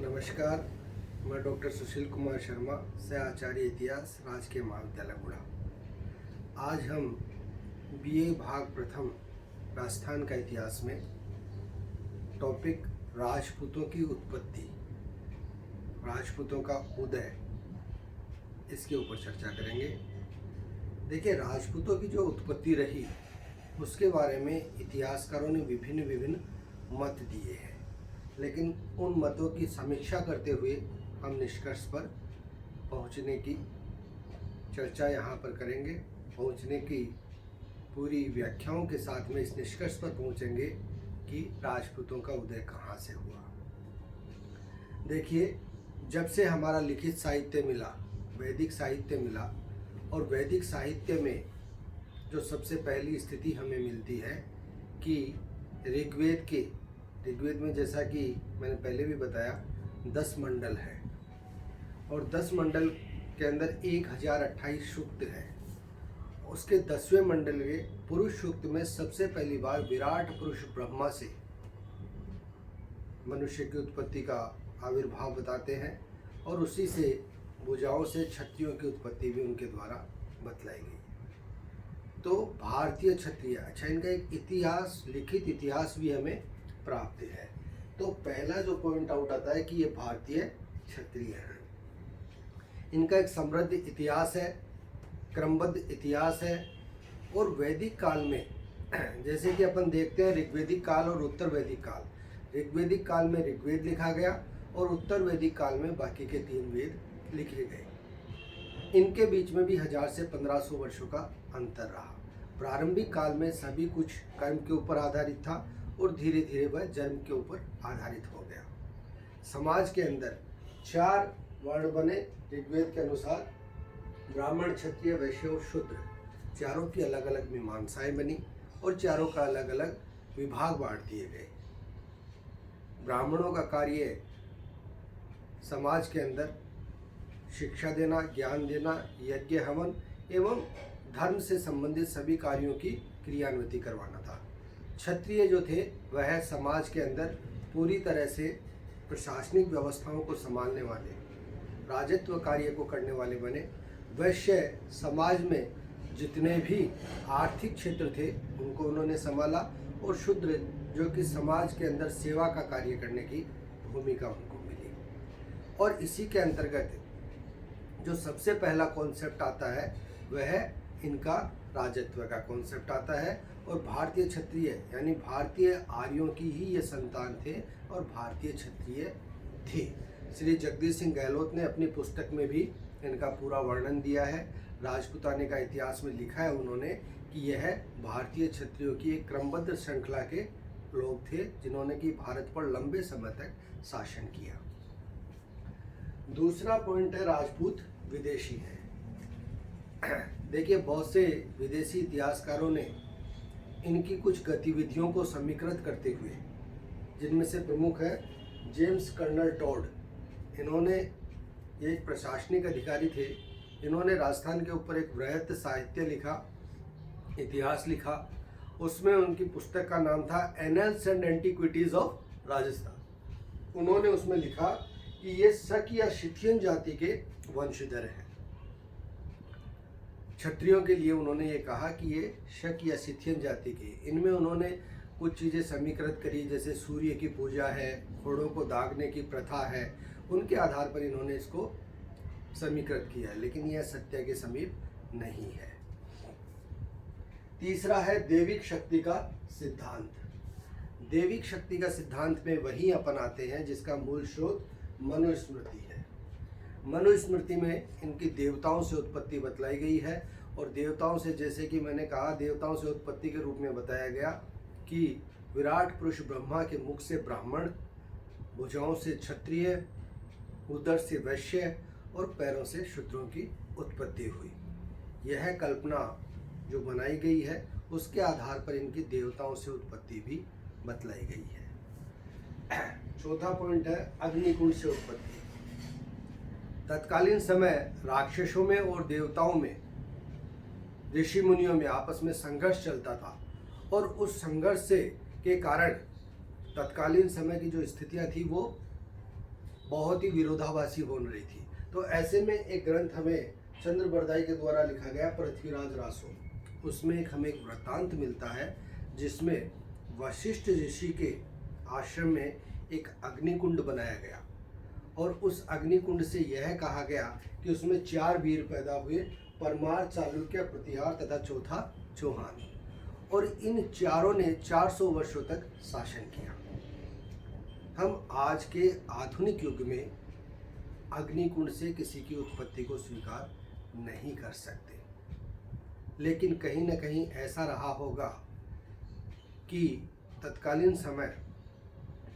नमस्कार, मैं डॉक्टर सुशील कुमार शर्मा से आचार्य इतिहास राजकीय महाविद्यालय गुड़ा। आज हम बीए भाग प्रथम राजस्थान का इतिहास में टॉपिक राजपूतों की उत्पत्ति, राजपूतों का उदय, इसके ऊपर चर्चा करेंगे। देखिए, राजपूतों की जो उत्पत्ति रही उसके बारे में इतिहासकारों ने विभिन्न मत दिए हैं, लेकिन उन मतों की समीक्षा करते हुए हम निष्कर्ष पर पहुंचने की चर्चा यहाँ पर करेंगे। पहुंचने की पूरी व्याख्याओं के साथ में इस निष्कर्ष पर पहुंचेंगे कि राजपूतों का उदय कहाँ से हुआ। देखिए, जब से हमारा लिखित साहित्य मिला, वैदिक साहित्य मिला, और वैदिक साहित्य में जो सबसे पहली स्थिति हमें मिलती है कि ऋग्वेद में, जैसा कि मैंने पहले भी बताया, 10 मंडल है और 10 मंडल के अंदर 1028 सूक्त है। उसके 10वें मंडल के पुरुष सूक्त में सबसे पहली बार विराट पुरुष ब्रह्मा से मनुष्य की उत्पत्ति का आविर्भाव बताते हैं और उसी से भुजाओं से क्षत्रियों की उत्पत्ति भी उनके द्वारा बतलाई गई। तो भारतीय क्षत्रिय, अच्छा, इनका एक इतिहास, लिखित इतिहास भी हमें प्राप्त है। तो पहला जो पॉइंट आउट आता है कि ये भारतीय क्षत्रिय हैं। इनका एक समृद्ध इतिहास है, क्रमबद्ध इतिहास है। और वैदिक काल में जैसे कि अपन देखते हैं ऋग्वेदिक काल और उत्तर वैदिक काल। ऋग्वेदिक काल में ऋग्वेद लिखा गया और उत्तर वैदिक काल में बाकी के 3 वेद लिखे गए। इनके बीच में भी 1000 से 1500 वर्षों का अंतर रहा। प्रारंभिक काल में सभी कुछ कर्म के ऊपर आधारित था और धीरे धीरे वह जन्म के ऊपर आधारित हो गया। समाज के अंदर 4 वर्ण बने ऋग्वेद के अनुसार, ब्राह्मण, क्षत्रिय, वैश्य और शूद्र। चारों की अलग अलग मीमांसाएं बनी और चारों का अलग अलग विभाग बांट दिए गए। ब्राह्मणों का कार्य समाज के अंदर शिक्षा देना, ज्ञान देना, यज्ञ, हवन एवं धर्म से संबंधित सभी कार्यों की क्रियान्विति करवाना था। क्षत्रिय जो थे वह समाज के अंदर पूरी तरह से प्रशासनिक व्यवस्थाओं को संभालने वाले, राजत्व कार्य को करने वाले बने। वैश्य समाज में जितने भी आर्थिक क्षेत्र थे उनको उन्होंने संभाला और शूद्र जो कि समाज के अंदर सेवा का कार्य करने की भूमिका उनको मिली। और इसी के अंतर्गत जो सबसे पहला कॉन्सेप्ट आता है वह इनका राजत्व का कॉन्सेप्ट आता है। और भारतीय क्षत्रिय यानी भारतीय आर्यों की ही ये संतान थे और भारतीय क्षत्रिय थे। श्री जगदीश सिंह गहलोत ने अपनी पुस्तक में भी इनका पूरा वर्णन दिया है। राजपूताने का इतिहास में लिखा है उन्होंने कि यह भारतीय क्षत्रियों की एक क्रमबद्ध श्रृंखला के लोग थे जिन्होंने कि भारत पर लंबे समय तक शासन किया। दूसरा पॉइंट है राजपूत विदेशी हैं। देखिए, बहुत से विदेशी इतिहासकारों ने इनकी कुछ गतिविधियों को समीकृत करते हुए, जिनमें से प्रमुख है जेम्स कर्नल टॉड। इन्होंने एक प्रशासनिक अधिकारी थे। इन्होंने राजस्थान के ऊपर एक वृहत साहित्य लिखा, इतिहास लिखा। उसमें उनकी पुस्तक का नाम था annuls and antiquities of Rajasthan. उन्होंने उसमें लिखा कि ये शक या शिथियन जाति के वंशधर हैं। क्षत्रियों के लिए उन्होंने ये कहा कि ये शक या शिथियन जाति के। इनमें उन्होंने कुछ चीज़ें समीकृत करी, जैसे सूर्य की पूजा है, घोड़ों को दागने की प्रथा है। उनके आधार पर इन्होंने इसको समीकृत किया, लेकिन यह सत्य के समीप नहीं है। तीसरा है दैविक शक्ति का सिद्धांत। दैविक शक्ति का सिद्धांत में वही अपनाते हैं जिसका मूल स्रोत मनुस्मृति है। मनुस्मृति में इनकी देवताओं से उत्पत्ति बतलाई गई है और देवताओं से, जैसे कि मैंने कहा, देवताओं से उत्पत्ति के रूप में बताया गया कि विराट पुरुष ब्रह्मा के मुख से ब्राह्मण, भुजाओं से क्षत्रिय, उदर से वैश्य और पैरों से शूद्रों की उत्पत्ति हुई। यह कल्पना जो बनाई गई है उसके आधार पर इनकी देवताओं से उत्पत्ति भी बतलाई गई है। चौथा पॉइंट है अग्निकुंड से उत्पत्ति। तत्कालीन समय राक्षसों में और देवताओं में, ऋषि मुनियों में आपस में संघर्ष चलता था और उस संघर्ष से के कारण तत्कालीन समय की जो स्थितियां थी वो बहुत ही विरोधाभासी हो रही थी। तो ऐसे में एक ग्रंथ हमें चंद्र बरदाई के द्वारा लिखा गया पृथ्वीराज रासो, उसमें हमें एक वृत्तांत मिलता है जिसमें वशिष्ठ ऋषि के आश्रम में एक अग्निकुंड बनाया गया और उस अग्निकुंड से यह कहा गया कि उसमें 4 वीर पैदा हुए, परमार, चालुक्य, प्रतिहार तथा चौथा चौहान, और इन चारों ने 400 वर्षों तक शासन किया। हम आज के आधुनिक युग में अग्निकुंड से किसी की उत्पत्ति को स्वीकार नहीं कर सकते, लेकिन कहीं न कहीं ऐसा रहा होगा कि तत्कालीन समय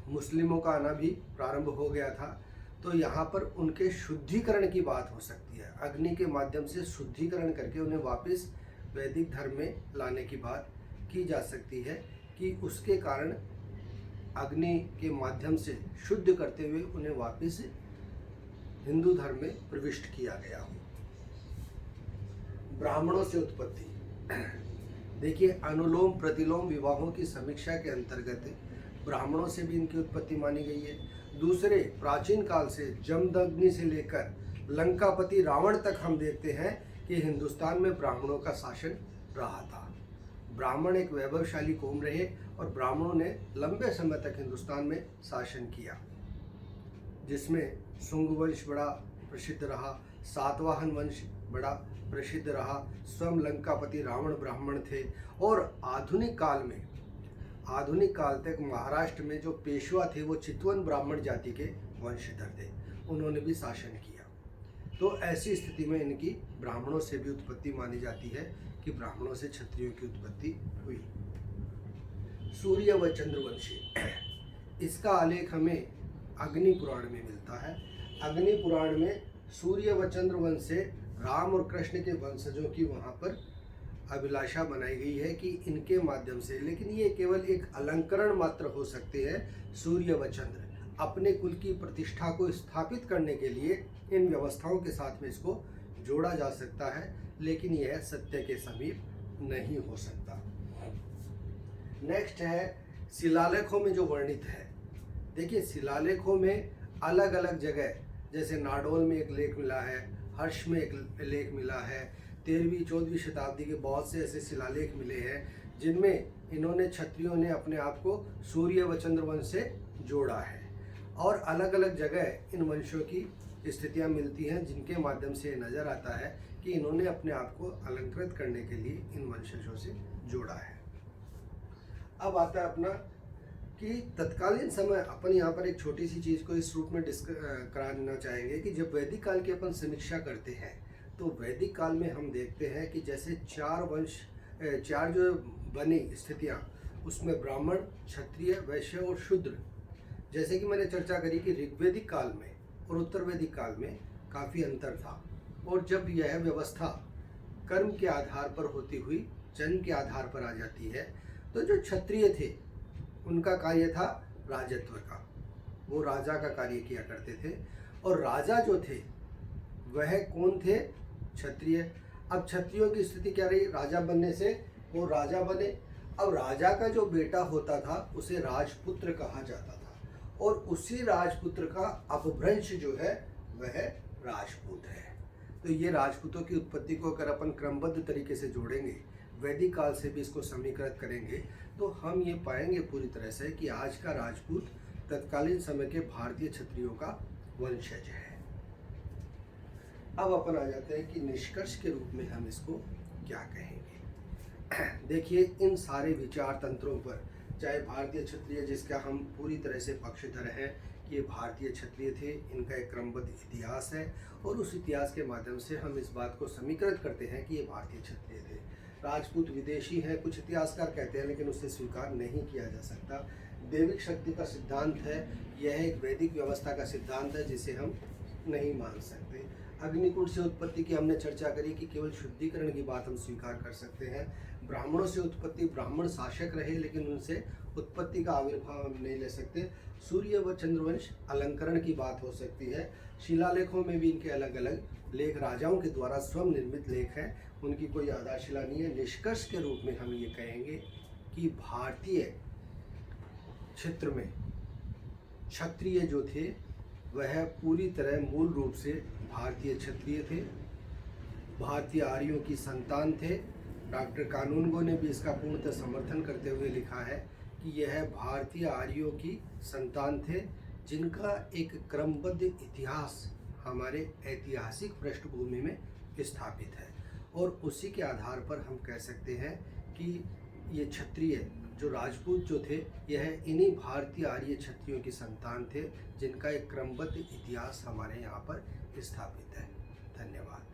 मुस्लिमों का आना भी प्रारंभ हो गया था, तो यहाँ पर उनके शुद्धिकरण की बात हो सकती है। अग्नि के माध्यम से शुद्धिकरण करके उन्हें वापस वैदिक धर्म में लाने की बात की जा सकती है कि उसके कारण अग्नि के माध्यम से शुद्ध करते हुए उन्हें वापस हिंदू धर्म में प्रविष्ट किया गया हो। ब्राह्मणों से उत्पत्ति, देखिए अनुलोम प्रतिलोम विवाहों की समीक्षा के अंतर्गत ब्राह्मणों से भी इनकी उत्पत्ति मानी गई है। दूसरे, प्राचीन काल से जमदग्नि से लेकर लंकापति रावण तक हम देखते हैं कि हिंदुस्तान में ब्राह्मणों का शासन रहा था। ब्राह्मण एक वैभवशाली कौम रहे और ब्राह्मणों ने लंबे समय तक हिंदुस्तान में शासन किया, जिसमें शुंग वंश बड़ा प्रसिद्ध रहा, सातवाहन वंश बड़ा प्रसिद्ध रहा, स्वयं लंकापति रावण ब्राह्मण थे। और आधुनिक काल तक महाराष्ट्र में जो पेशवा थे वो चितवन ब्राह्मण जाति के वंशधर थे, उन्होंने भी शासन किया। तो ऐसी स्थिति में इनकी ब्राह्मणों से भी उत्पत्ति मानी जाती है कि ब्राह्मणों से क्षत्रियों की उत्पत्ति हुई। सूर्य व चंद्रवंशी, इसका आलेख हमें अग्नि पुराण में मिलता है। अग्नि पुराण में सूर्य व चंद्रवंश से राम और कृष्ण के वंशजों की वहाँ पर अभिलाषा बनाई गई है कि इनके माध्यम से, लेकिन ये केवल एक अलंकरण मात्र हो सकते हैं। सूर्य व चंद्र अपने कुल की प्रतिष्ठा को स्थापित करने के लिए इन व्यवस्थाओं के साथ में इसको जोड़ा जा सकता है, लेकिन यह सत्य के समीप नहीं हो सकता। नेक्स्ट है शिलालेखों में जो वर्णित है। देखिए शिलालेखों में अलग अलग जगह, जैसे नाडोल में एक लेख मिला है, हर्ष में एक लेख मिला है, 13वीं-14वीं शताब्दी के बहुत से ऐसे शिलालेख मिले हैं जिनमें इन्होंने क्षत्रियों ने अपने आप को सूर्य व चंद्रवंश से जोड़ा है। और अलग अलग जगह इन वंशों की स्थितियां मिलती हैं जिनके माध्यम से ये नज़र आता है कि इन्होंने अपने आप को अलंकृत करने के लिए इन वंशजों से जोड़ा है। अब आता है अपना कि तत्कालीन समय, अपन यहाँ पर एक छोटी सी चीज़ को इस रूप में कराना चाहेंगे कि जब वैदिक काल की अपन समीक्षा करते हैं तो वैदिक काल में हम देखते हैं कि जैसे 4 जो बनी स्थितियाँ, उसमें ब्राह्मण, क्षत्रिय, वैश्य और शूद्र, जैसे कि मैंने चर्चा करी कि ऋग्वेदिक काल में और उत्तर वैदिक काल में काफ़ी अंतर था। और जब यह व्यवस्था कर्म के आधार पर होती हुई जन्म के आधार पर आ जाती है, तो जो क्षत्रिय थे उनका कार्य था राजत्व का, वो राजा का कार्य किया करते थे। और राजा जो थे वह कौन थे? क्षत्रिय। अब क्षत्रियों की स्थिति क्या रही? राजा बनने से वो राजा बने। अब राजा का जो बेटा होता था उसे राजपुत्र कहा जाता था, और उसी राजपुत्र का अपभ्रंश जो है वह राजपूत है। तो ये राजपूतों की उत्पत्ति को अगर अपन क्रमबद्ध तरीके से जोड़ेंगे, वैदिक काल से भी इसको समीकृत करेंगे, तो हम ये पाएंगे पूरी तरह से कि आज का राजपूत तत्कालीन समय के भारतीय क्षत्रियों का वंशज है। अब अपन आ जाते हैं कि निष्कर्ष के रूप में हम इसको क्या कहेंगे। देखिए इन सारे विचार तंत्रों पर, चाहे भारतीय क्षत्रिय जिसका हम पूरी तरह से पक्षधर हैं कि ये भारतीय क्षत्रिय थे, इनका एक क्रमबद्ध इतिहास है, और उस इतिहास के माध्यम से हम इस बात को समीकृत करते हैं कि ये भारतीय क्षत्रिय थे। राजपूत विदेशी हैं, कुछ इतिहासकार कहते हैं, लेकिन उसे स्वीकार नहीं किया जा सकता। दैविक शक्ति का सिद्धांत है, यह एक वैदिक व्यवस्था का सिद्धांत है जिसे हम नहीं मान सकते। अग्निकुंड से उत्पत्ति की हमने चर्चा करी कि केवल शुद्धिकरण की बात हम स्वीकार कर सकते हैं। ब्राह्मणों से उत्पत्ति, ब्राह्मण शासक रहे लेकिन उनसे उत्पत्ति का आविर्भाव हम नहीं ले सकते। सूर्य व चंद्रवंश अलंकरण की बात हो सकती है। शिलालेखों में भी इनके अलग अलग लेख राजाओं के द्वारा स्वयं निर्मित लेख हैं, उनकी कोई आधारशिला नहीं है। निष्कर्ष के रूप में हम ये कहेंगे कि भारतीय क्षेत्र में क्षत्रिय जो थे वह पूरी तरह मूल रूप से भारतीय क्षत्रिय थे, भारतीय आर्यों की संतान थे। डॉक्टर कानूनगो ने भी इसका पूर्णतः समर्थन करते हुए लिखा है कि यह भारतीय आर्यों की संतान थे, जिनका एक क्रमबद्ध इतिहास हमारे ऐतिहासिक पृष्ठभूमि में स्थापित है। और उसी के आधार पर हम कह सकते हैं कि ये क्षत्रिय जो राजपूत जो थे, यह इन्हीं भारतीय आर्य क्षत्रियों की संतान थे, जिनका एक क्रमबद्ध इतिहास हमारे यहाँ पर स्थापित है। धन्यवाद।